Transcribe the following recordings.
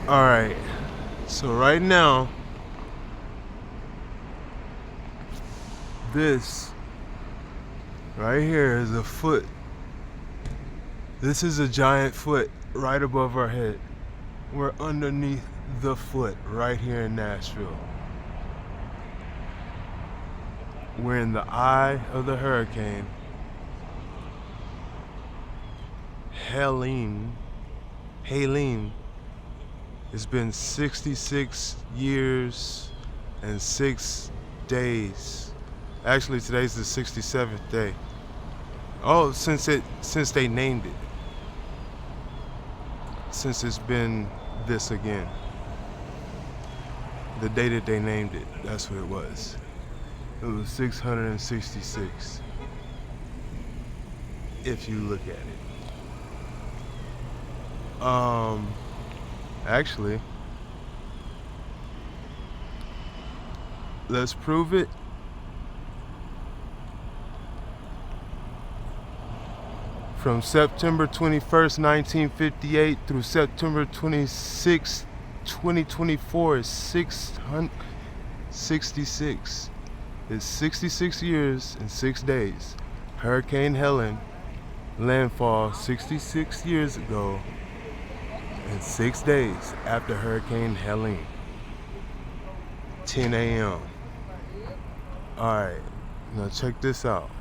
All right. So right now, this right here is a foot. This is a giant foot right above our head. We're underneath the foot right here in Nashville. We're in the eye of the hurricane. Helene. It's been 66 years and 6 days. Actually, today's the 67th day. Oh, since they named it. Since it's been this again. The day that they named it, that's what it was. It was 666. If you look at it. Actually, let's prove it. From September 21st, 1958 through September 26th, 2024 is 666. It's 66 years and 6 days. Hurricane Helene landfall 66 years ago and 6 days after Hurricane Helene. 10 a.m. Alright, now check this out.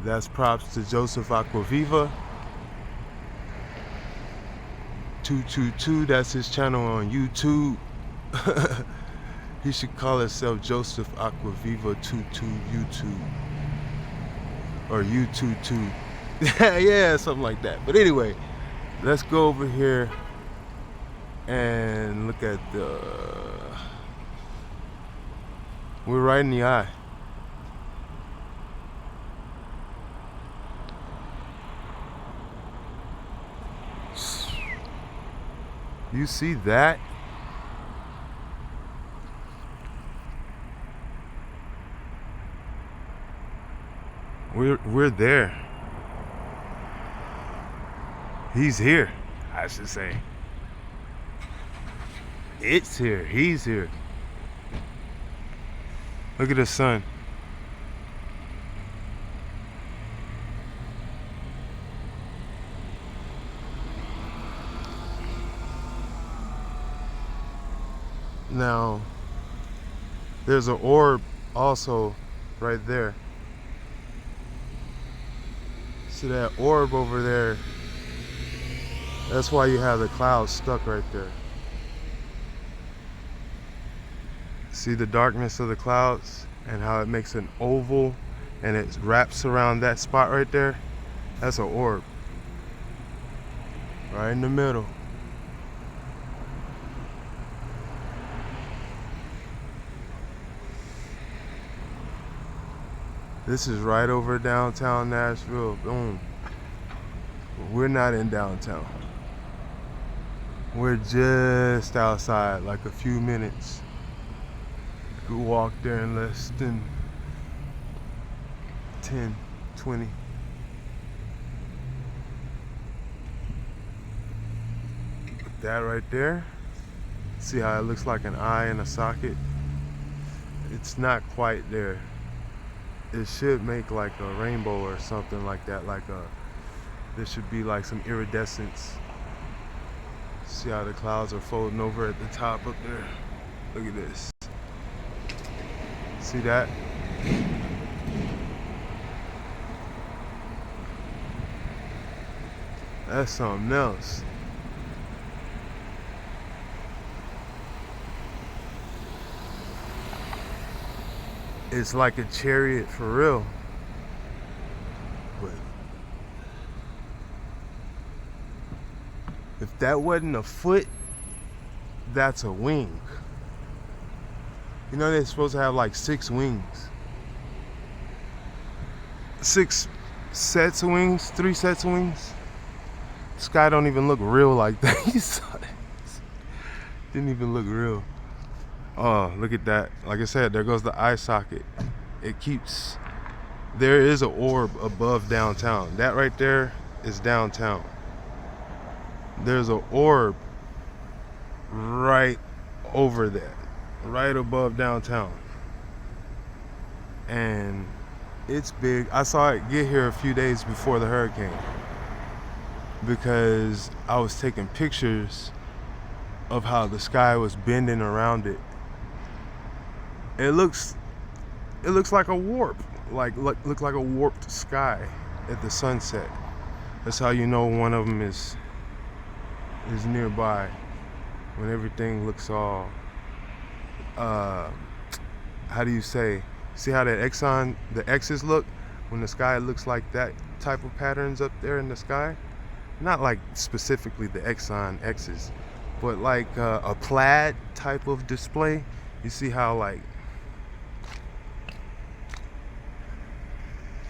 That's props to Joseph Aquaviva. 222, that's his channel on YouTube. He should call himself Joseph Aquaviva 22 YouTube. Or U22. Yeah, something like that. But anyway, let's go over here and look at we're right in the eye. You see that? We're there. He's here, I should say. It's here. He's here. Look at the sun. Now, there's an orb also right there. See that orb over there? That's why you have the clouds stuck right there. See the darkness of the clouds and how it makes an oval and it wraps around that spot right there? That's an orb. Right in the middle. This is right over downtown Nashville. Boom. We're not in downtown. We're just outside, like a few minutes. You could walk there in less than 10, 20. That right there. See how it looks like an eye in a socket? It's not quite there. It should make like a rainbow or something like that. There should be like some iridescence. See how the clouds are folding over at the top up there? Look at this. See that? That's something else. It's like a chariot for real. But if that wasn't a foot, that's a wing. You know they're supposed to have like 6 wings. 6 sets of wings, 3 sets of wings. The sky don't even look real like that. You saw that? Didn't even look real. Oh, look at that. Like I said, there goes the eye socket. It keeps There is an orb above downtown. That right there is downtown. There's an orb right over that, right above downtown. And it's big. I saw it get here a few days before the hurricane because I was taking pictures of how the sky was bending around it. It looks like a warp, look like a warped sky at the sunset. That's how you know one of them is nearby, when everything looks all how do you say, see how that the X's look when the sky looks like that type of patterns up there in the sky? Not like specifically the Exxon X's, but like a plaid type of display. You see how like,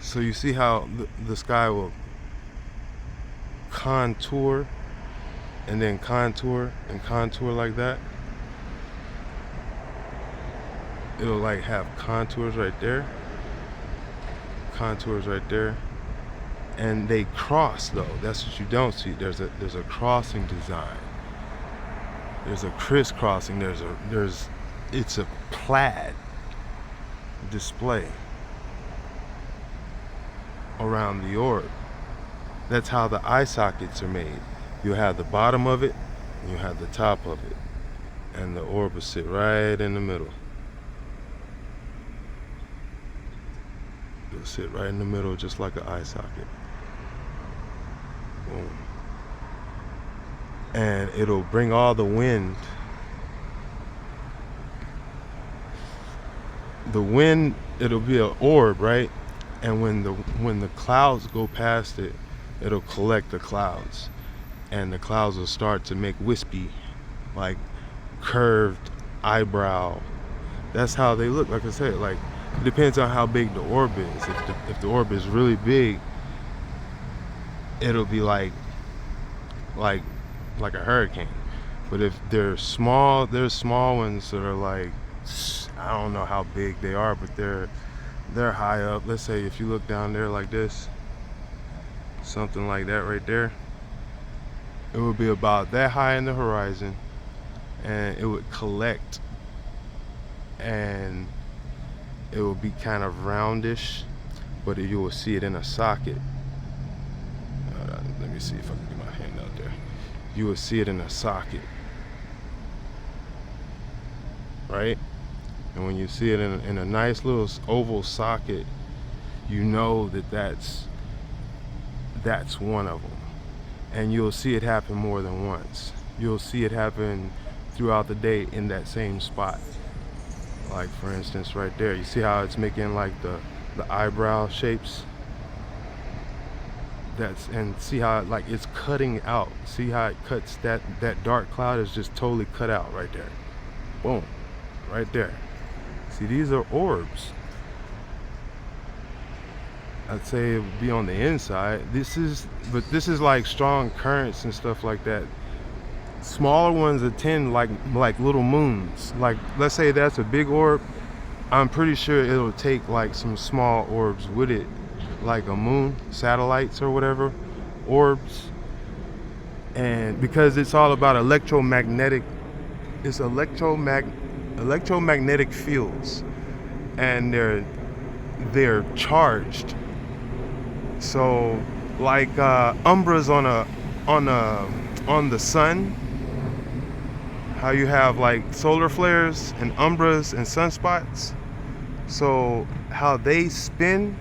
so you see how the sky will contour and then contour and contour like that. It'll like have contours right there, and they cross though. That's what you don't see. There's a crossing design. There's a crisscrossing. It's a plaid display around the orb. That's how the eye sockets are made. You have the bottom of it, and you have the top of it, and the orb will sit right in the middle. It'll sit right in the middle, just like an eye socket. Boom. And it'll bring all the wind. The wind, it'll be an orb, right? And when the clouds go past it, it'll collect the clouds, and the clouds will start to make wispy, like curved eyebrow. That's how they look. Like I said, like it depends on how big the orb is. If the orb is really big, it'll be like a hurricane. But if they're small, there's small ones that are like, I don't know how big they are, but they're high up. Let's say if you look down there like this, something like that right there, it would be about that high in the horizon, and it would collect, and it will be kind of roundish, but you will see it in a socket. Let me see if I can get my hand out there. You will see it in a socket, right? And when you see it in a nice little oval socket, you know that's one of them. And you'll see it happen more than once. You'll see it happen throughout the day in that same spot. Like for instance right there, you see how it's making like the eyebrow shapes? And see how like it's cutting out. See how it cuts, that dark cloud is just totally cut out right there. Boom, right there. See, these are orbs. I'd say it would be on the inside. This is like strong currents and stuff like that. Smaller ones attend like little moons. Like let's say that's a big orb, I'm pretty sure it'll take like some small orbs with it, like a moon, satellites or whatever, orbs. And because it's all about electromagnetic fields, and they're charged. So like umbras on the sun, how you have like solar flares and umbras and sunspots. So how they spin,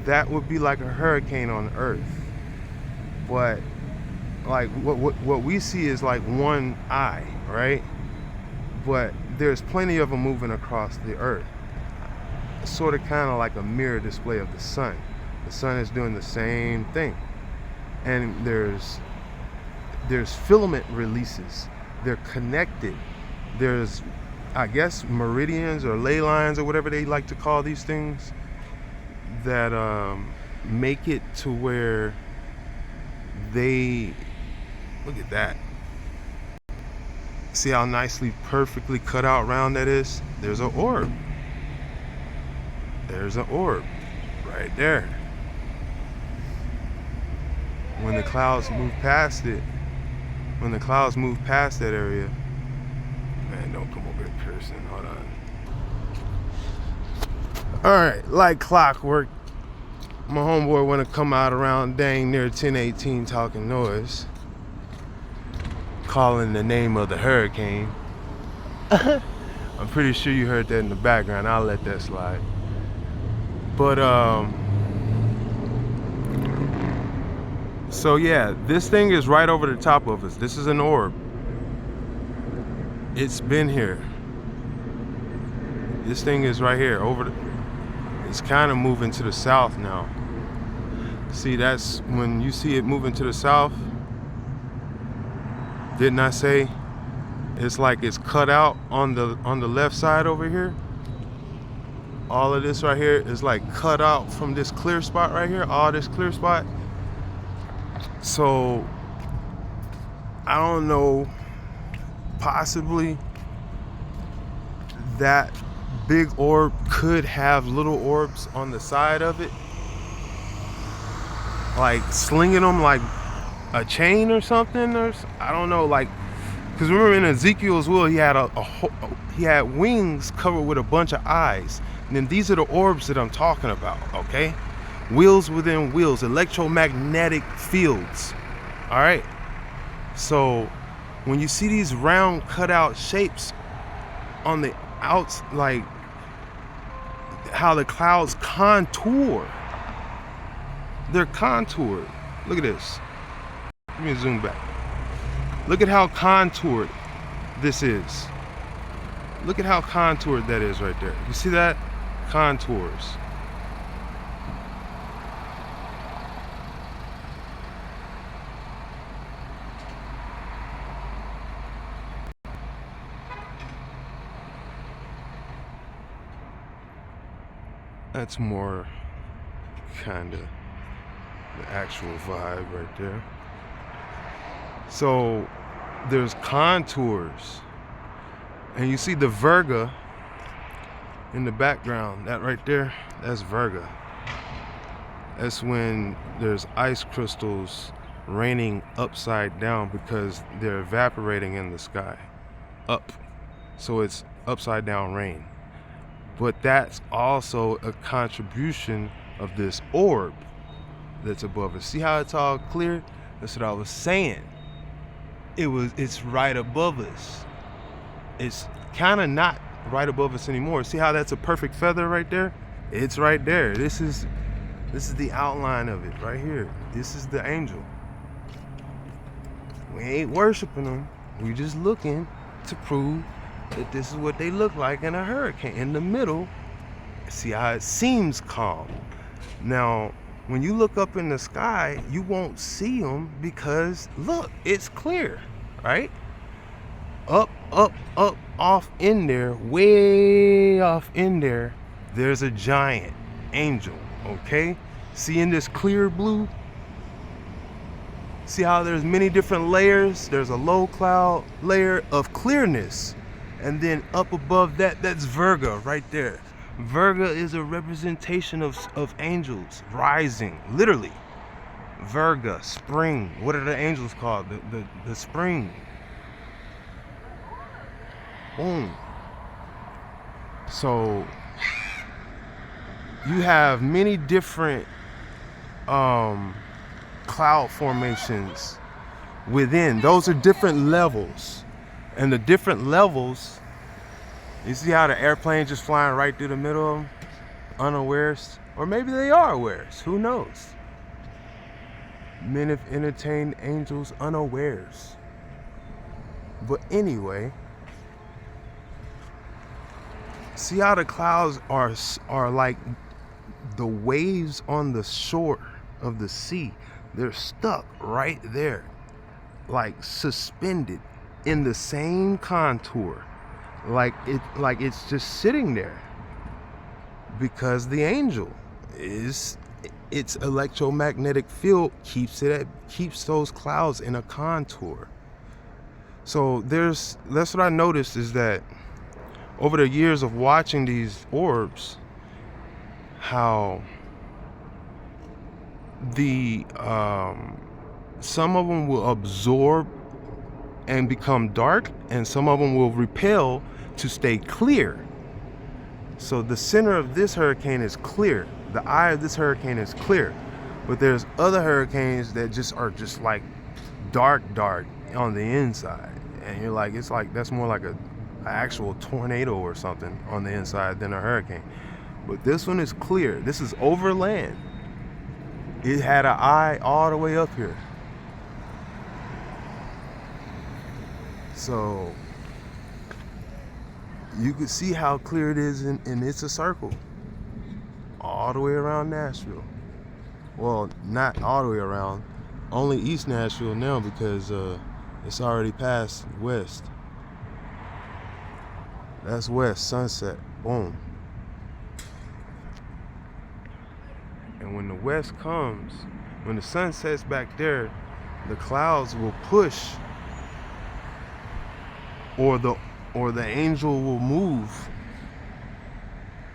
that would be like a hurricane on Earth. But like what we see is like one eye, right? But there's plenty of them moving across the Earth. Sort of kind of like a mirror display of the sun. The sun is doing the same thing. And there's filament releases. They're connected. There's, I guess, meridians or ley lines or whatever they like to call these things that make it to where they, look at that. See how nicely, perfectly cut out round that is? There's an orb. There's an orb right there. When the clouds move past it, when the clouds move past that area, man, don't come over here, Pearson. Hold on. All right, like clockwork, my homeboy want to come out around dang near 10:18 talking noise, calling the name of the hurricane. I'm pretty sure you heard that in the background. I'll let that slide. But so yeah, this thing is right over the top of us. This is an orb. It's been here. This thing is right here over the, it's kind of moving to the south now. See, that's when you see it moving to the south. Didn't I say it's like it's cut out on the left side over here? All of this right here is like cut out from this clear spot right here, all this clear spot. So I don't know, possibly that big orb could have little orbs on the side of it, like slinging them like a chain or something, or I don't know, like, because remember in Ezekiel's will he had he had wings covered with a bunch of eyes. And then these are the orbs that I'm talking about, okay? Wheels within wheels, electromagnetic fields. All right. So when you see these round cutout shapes on the outs, like how the clouds contour, they're contoured. Look at this. Let me zoom back. Look at how contoured this is. Look at how contoured that is right there. You see that? Contours. That's more kind of the actual vibe right there. So there's contours, and you see the virga in the background. That right there, that's virga. That's when there's ice crystals raining upside down because they're evaporating in the sky up, so it's upside down rain. But that's also a contribution of this orb that's above us. See how it's all clear? That's what I was saying. It's right above us. It's kind of not right above us anymore. See how that's a perfect feather right there? It's right there. This is the outline of it right here. This is the angel. We ain't worshiping them. We just looking to prove that this is what they look like in a hurricane. In the middle, see how it seems calm. Now, when you look up in the sky, you won't see them because look, it's clear, right? Up, off in there, way off in there, there's a giant angel, okay? See in this clear blue? See how there's many different layers? There's a low cloud layer of clearness. And then up above that, that's virga right there. Virga is a representation of angels rising, literally. Virga, spring. What are the angels called? The spring. Boom. So you have many different cloud formations within. Those are different levels. And the different levels, you see how the airplane just flying right through the middle of them, unawares? Or maybe they are awares, who knows? Men have entertained angels unawares. But anyway, see how the clouds are like the waves on the shore of the sea. They're stuck right there, like suspended in the same contour, like it's just sitting there, because the angel is, its electromagnetic field keeps those clouds in a contour. So that's what I noticed, is that over the years of watching these orbs, how the some of them will absorb and become dark, and some of them will repel to stay clear. So the center of this hurricane is clear. The eye of this hurricane is clear. But there's other hurricanes that just are just like dark on the inside. And you're like, it's like, that's more like a actual tornado or something on the inside than a hurricane. But this one is clear. This is over land. It had an eye all the way up here. So you can see how clear it is, and it's a circle all the way around Nashville. Well, not all the way around, only East Nashville now, because it's already past west. That's west, sunset, boom. And when the west comes, when the sun sets back there, the clouds will push, or the angel will move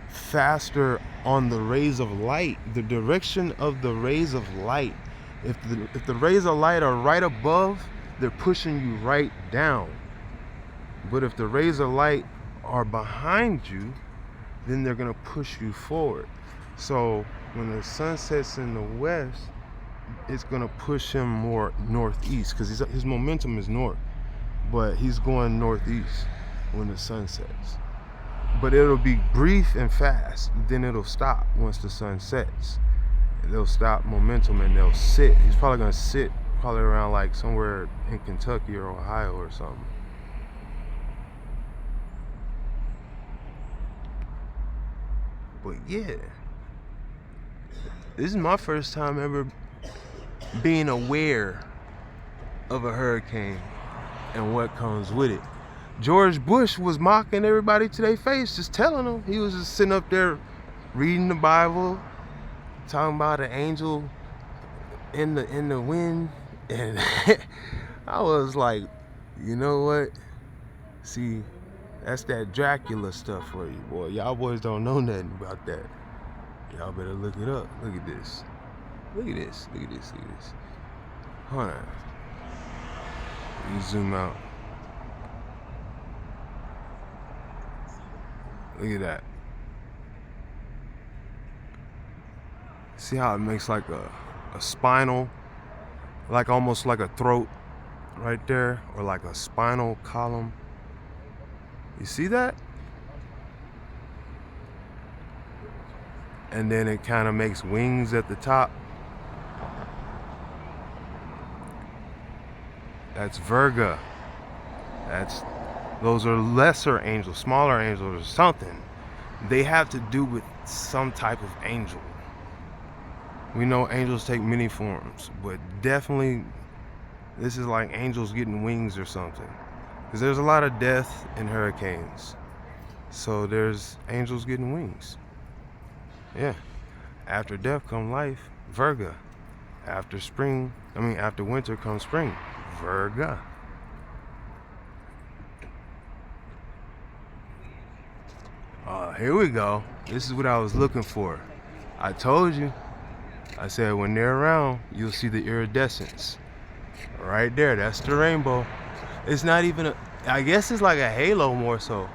faster on the rays of light, the direction of the rays of light. If the rays of light are right above, they're pushing you right down. But if the rays of light are behind you, then they're gonna push you forward. So when the sun sets in the west, it's gonna push him more northeast, because his momentum is north, but he's going northeast when the sun sets. But it'll be brief and fast, then it'll stop once the sun sets. They'll stop momentum and they'll sit. He's probably gonna sit probably around like somewhere in Kentucky or Ohio or something. But yeah, this is my first time ever being aware of a hurricane and what comes with it. George Bush was mocking everybody to their face, just telling them. He was just sitting up there reading the Bible, talking about an angel in the wind, and I was like, you know what? See, that's that Dracula stuff for you, boy. Y'all boys don't know nothing about that. Y'all better look it up. Look at this. Look at this. Look at this. Look at this. Hold on. Let me zoom out. Look at that. See how it makes like a spinal, like almost like a throat right there, or like a spinal column. You see that? And then it kind of makes wings at the top. That's Virga. Those are lesser angels, smaller angels or something. They have to do with some type of angel. We know angels take many forms, but definitely this is like angels getting wings or something. Because there's a lot of death in hurricanes. So there's angels getting wings. Yeah. After death comes life, Virga. After winter comes spring, Virga. Here we go. This is what I was looking for. I told you. I said when they're around, you'll see the iridescence. Right there, that's the rainbow. It's not even I guess it's like a halo more so.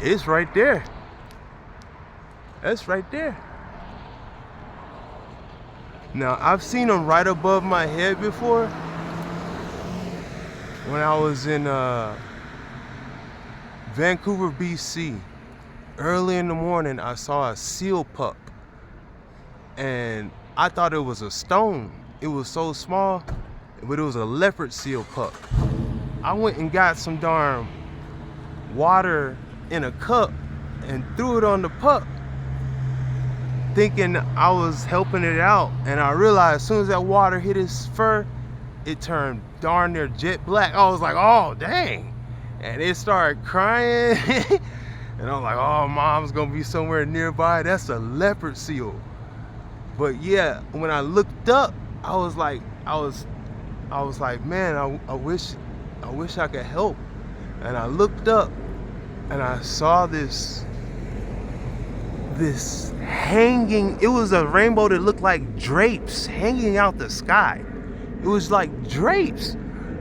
It's right there. That's right there. Now, I've seen them right above my head before. When I was in Vancouver, BC. Early in the morning, I saw a seal pup. And I thought it was a stone. It was so small, but it was a leopard seal pup. I went and got some darn water in a cup and threw it on the pup, thinking I was helping it out. And I realized as soon as that water hit his fur, it turned darn near jet black. I was like, oh, dang. And it started crying. And I'm like, oh, mom's gonna be somewhere nearby. That's a leopard seal. But yeah, when I looked up, I was like, man, I wish I could help. And I looked up and I saw this this hanging, it was a rainbow that looked like drapes hanging out the sky. It was like drapes.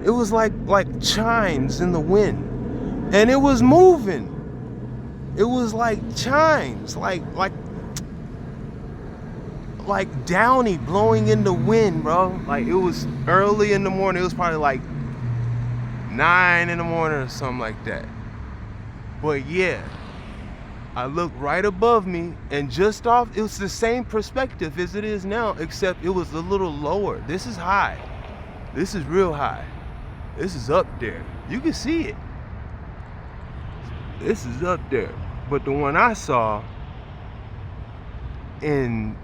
It was like chimes in the wind. And it was moving. It was like chimes, like downy blowing in the wind, bro. Like, it was early in the morning. It was probably like 9 in the morning or something like that. But yeah, I looked right above me, and just off, it was the same perspective as it is now, except it was a little lower. This is high. This is real high. This is up there. You can see it. This is up there. But the one I saw in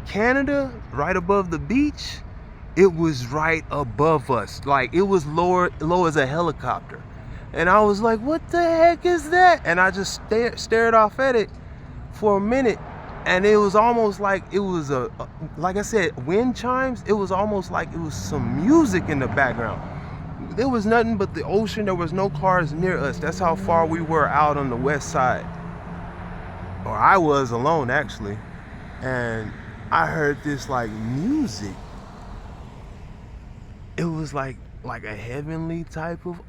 Canada, right above the beach, it was right above us. Like, it was low as a helicopter. And I was like, what the heck is that? And I just stared off at it for a minute. And it was almost like it was like I said, wind chimes. It was almost like it was some music in the background. There was nothing but the ocean. There was no cars near us. That's how far we were out on the west side. Or I was alone, actually. And I heard this like music. It was like a heavenly type of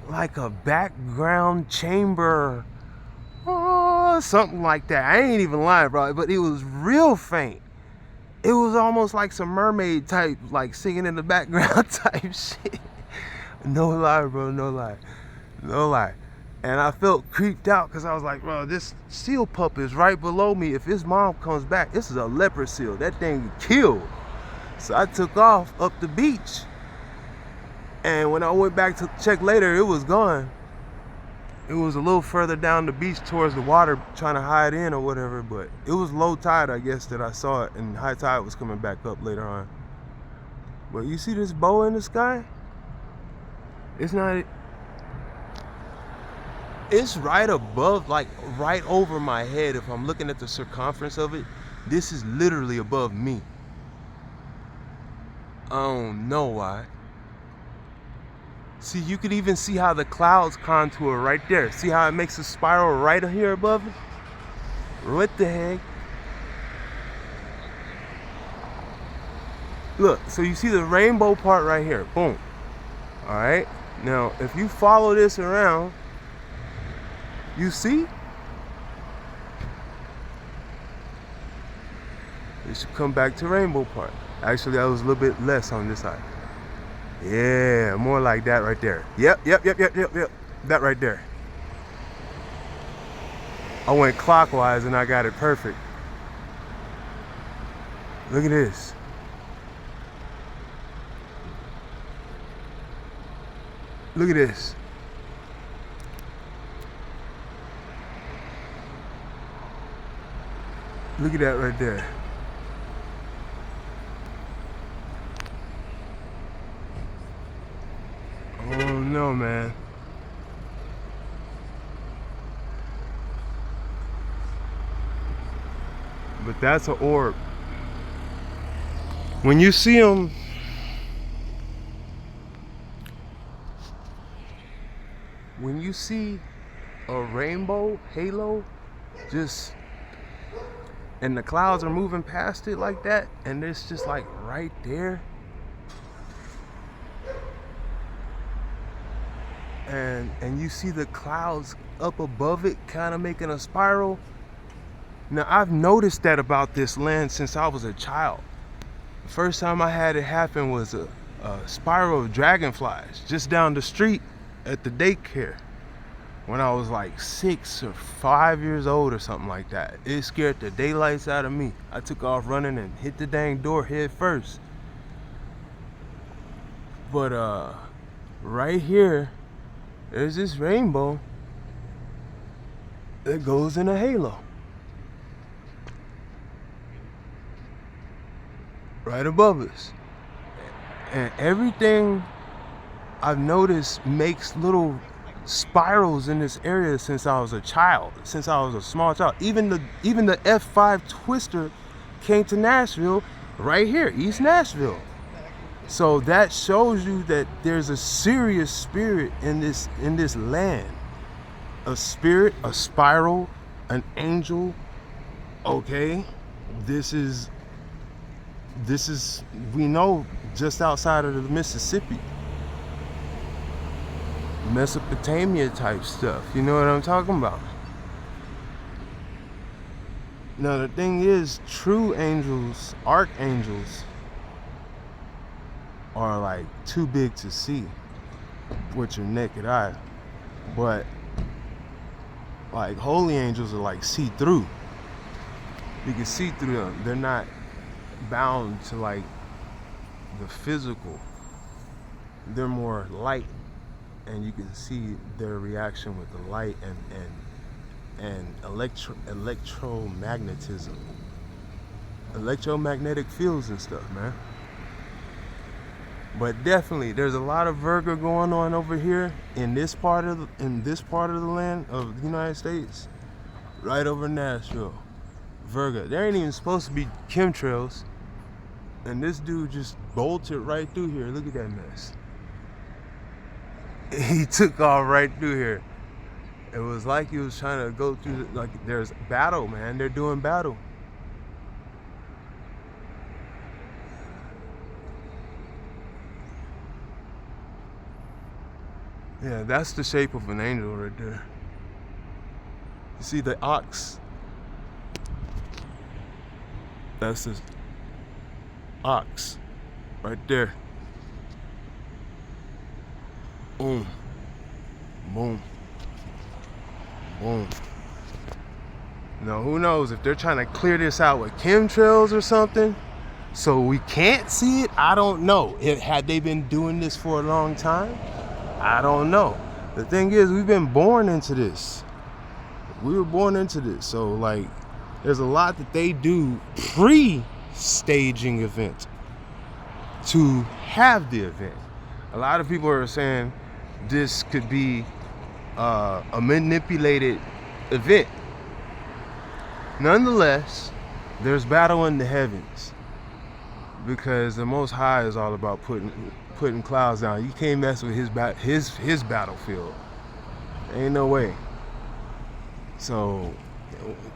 like a background chamber, something like that. I ain't even lying, bro. But it was real faint. It was almost like some mermaid type, like singing in the background type shit. No lie, bro. No lie. No lie. And I felt creeped out because I was like, bro, this seal pup is right below me. If his mom comes back, this is a leopard seal. That thing killed. So I took off up the beach. And when I went back to check later, it was gone. It was a little further down the beach towards the water, trying to hide in or whatever. But it was low tide, I guess, that I saw it. And high tide was coming back up later on. But you see this bow in the sky? It's not... It's right above, like right over my head. If I'm looking at the circumference of it, this is literally above me. I don't know why. See, you could even see how the clouds contour right there. See how it makes a spiral right here above it? What the heck? Look, so you see the rainbow part right here. Boom. All right. Now, if you follow this around, you see? It should come back to rainbow part. Actually, that was a little bit less on this side. Yeah, more like that right there. Yep. That right there. I went clockwise and I got it perfect. Look at this. Look at this. Look at that right there. Oh no, man. But that's an orb. When you see them, when you see a rainbow halo, just, and the clouds are moving past it like that, and it's just like right there, and you see the clouds up above it kind of making a spiral. Now, I've noticed that about this land since I was a child. The first time I had it happen was a spiral of dragonflies just down the street at the daycare when I was like 6 or 5 years old or something like that. It scared the daylights out of me. I took off running and hit the dang door head first. But right here, there's this rainbow that goes in a halo. Right above us. And everything I've noticed makes little spirals in this area since I was a child, since I was a small child. Even the F5 Twister came to Nashville, right here, East Nashville. So that shows you that there's a serious spirit in this land. a spirit, a spiral, an angel. Okay, this is we know just outside of the Mississippi, Mesopotamia type stuff. You know what I'm talking about? Now the thing is, true angels, archangels, are like too big to see with your naked eye, but like holy angels are like see-through. You can see through them. They're not bound to like the physical. They're more light, and you can see their reaction with the light and electromagnetism, electromagnetic fields and stuff, man. But definitely, there's a lot of Virgo going on over here in this part of the land of the United States, right over Nashville. Virgo. There ain't even supposed to be chemtrails, and this dude just bolted right through here. Look at that mess. He took off right through here. It was like he was trying to go through. Like there's battle, man. They're doing battle. Yeah, that's the shape of an angel right there. You see the ox? That's the ox right there. Boom. Boom. Boom. Now, who knows if they're trying to clear this out with chemtrails or something so we can't see it? I don't know. Had they been doing this for a long time? I don't know. The thing is, we've been born into this. We were born into this. So, like, there's a lot that they do pre-staging event to have the event. A lot of people are saying this could be a manipulated event. Nonetheless, there's battle in the heavens because the Most High is all about putting clouds down. You can't mess with his battlefield. Ain't no way. So,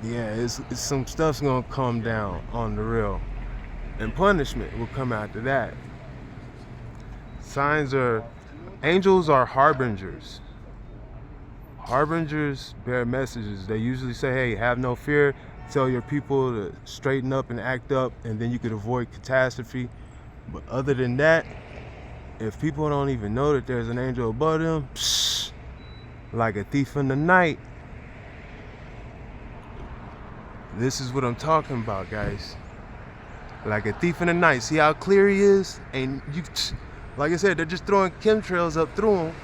yeah, it's some stuff's gonna come down on the real, and punishment will come after that. Angels are harbingers. Harbingers bear messages. They usually say, hey, have no fear. Tell your people to straighten up and act up, and then you could avoid catastrophe. But other than that, if people don't even know that there's an angel above them, like a thief in the night. This is what I'm talking about, guys. Like a thief in the night. See how clear he is? And you, like I said, they're just throwing chemtrails up through him.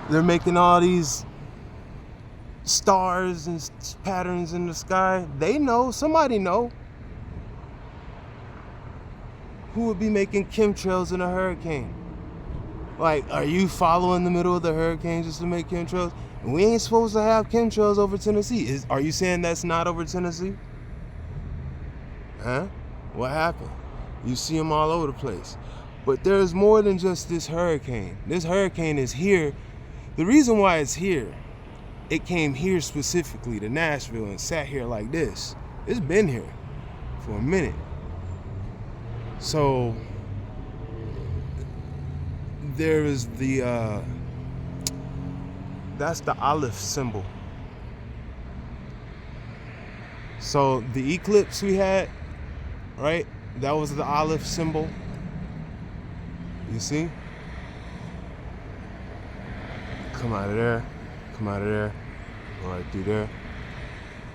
They're making all these stars and patterns in the sky. They know, somebody know. Who would be making chemtrails in a hurricane? Like, are you following the middle of the hurricane just to make chemtrails? We ain't supposed to have chemtrails over Tennessee. Are you saying that's not over Tennessee? Huh? What happened? You see them all over the place. But there's more than just this hurricane. This hurricane is here. The reason why it's here, it came here specifically to Nashville and sat here like this. It's been here for a minute. So there is that's the Aleph symbol. So the eclipse we had, right? That was the Aleph symbol. You see? Come out of there. Come out of there. Go right through there.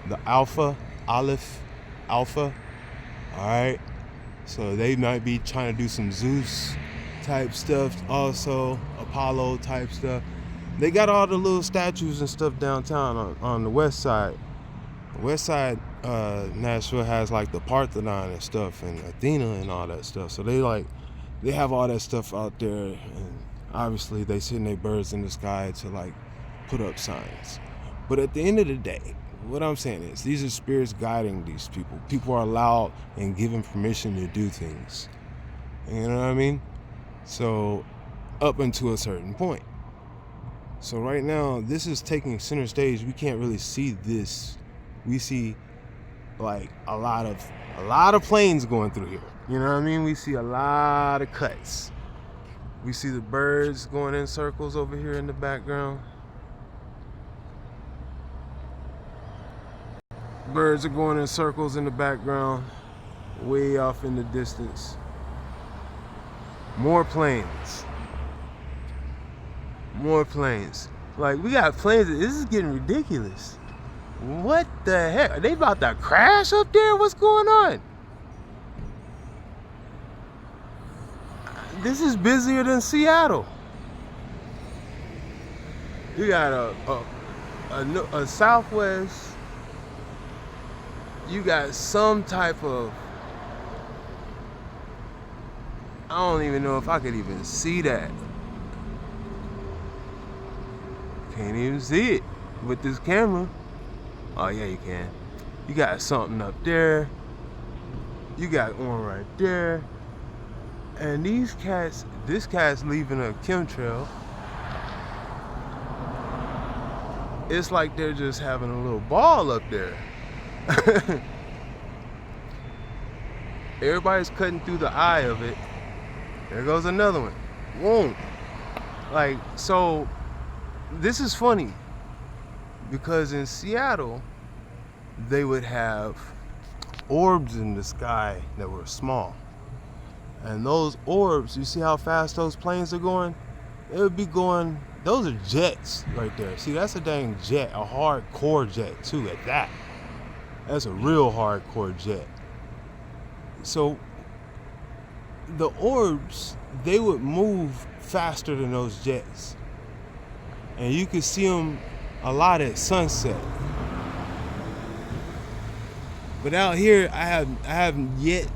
The Alpha, Aleph, Alpha. All right. So they might be trying to do some Zeus type stuff, also Apollo type stuff. They got all the little statues and stuff downtown on the west side. The west side, Nashville has like the Parthenon and stuff, and Athena and all that stuff. So they have all that stuff out there, and obviously they send their birds in the sky to like put up signs. But at the end of the day, what I'm saying is these are spirits guiding these people. People are allowed and given permission to do things. You know what I mean? So up until a certain point. So right now, this is taking center stage. We can't really see this. We see like a lot of planes going through here. You know what I mean? We see a lot of cuts. We see the birds going in circles over here in the background. Birds are going in circles in the background, way off in the distance. More planes. More planes. Like, we got planes. This is getting ridiculous. What the heck? Are they about to crash up there? What's going on? This is busier than Seattle. You got a Southwest. You got some type of, I don't even know if I could even see that. Can't even see it with this camera. Oh yeah, you can. You got something up there. You got one right there. And these cats, this cat's leaving a chemtrail. It's like they're just having a little ball up there. Everybody's cutting through the eye of it. There goes another one. Whoa. Like, so this is funny because in Seattle they would have orbs in the sky that were small, and those orbs, you see how fast those planes are going? It would be going, those are jets right there. See, that's a dang jet, a hardcore jet too at that. That's a real hardcore jet. So the orbs, they would move faster than those jets, and you could see them a lot at sunset. But out here, I haven't yet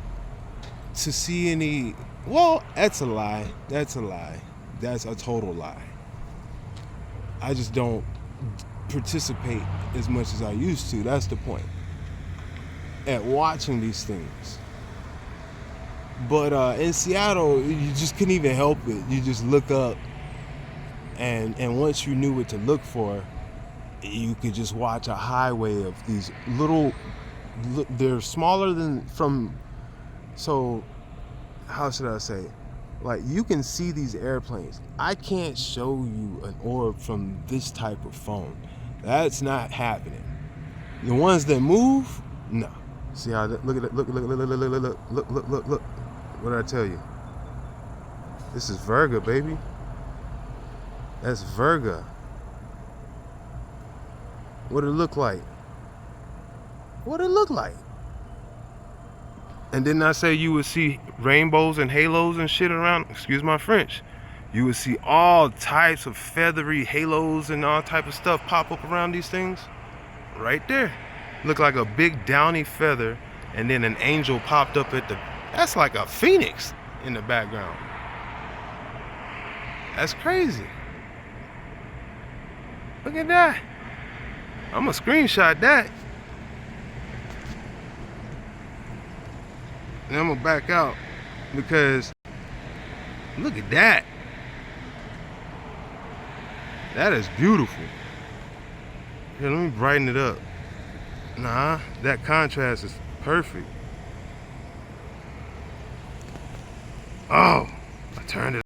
to see any. Well, that's a lie. That's a lie. That's a total lie. I just don't participate as much as I used to. That's the point. At watching these things. But in Seattle, you just couldn't even help it. You just look up, and once you knew what to look for, you could just watch a highway of these little. They're smaller than from. So, how should I say? Like, you can see these airplanes. I can't show you an orb from this type of phone. That's not happening. The ones that move, no. See how? Look at it. Look. What did I tell you? This is Virga, baby. That's Virga. What it look like? What it look like? And didn't I say you would see rainbows and halos and shit around? Excuse my French. You would see all types of feathery halos and all type of stuff pop up around these things. Right there. Look like a big downy feather, and then an angel popped up at the. That's like a phoenix in the background. That's crazy. Look at that. I'm gonna screenshot that. And I'm gonna back out because look at that. That is beautiful. Here, let me brighten it up. Nah, that contrast is perfect. Oh, I turned it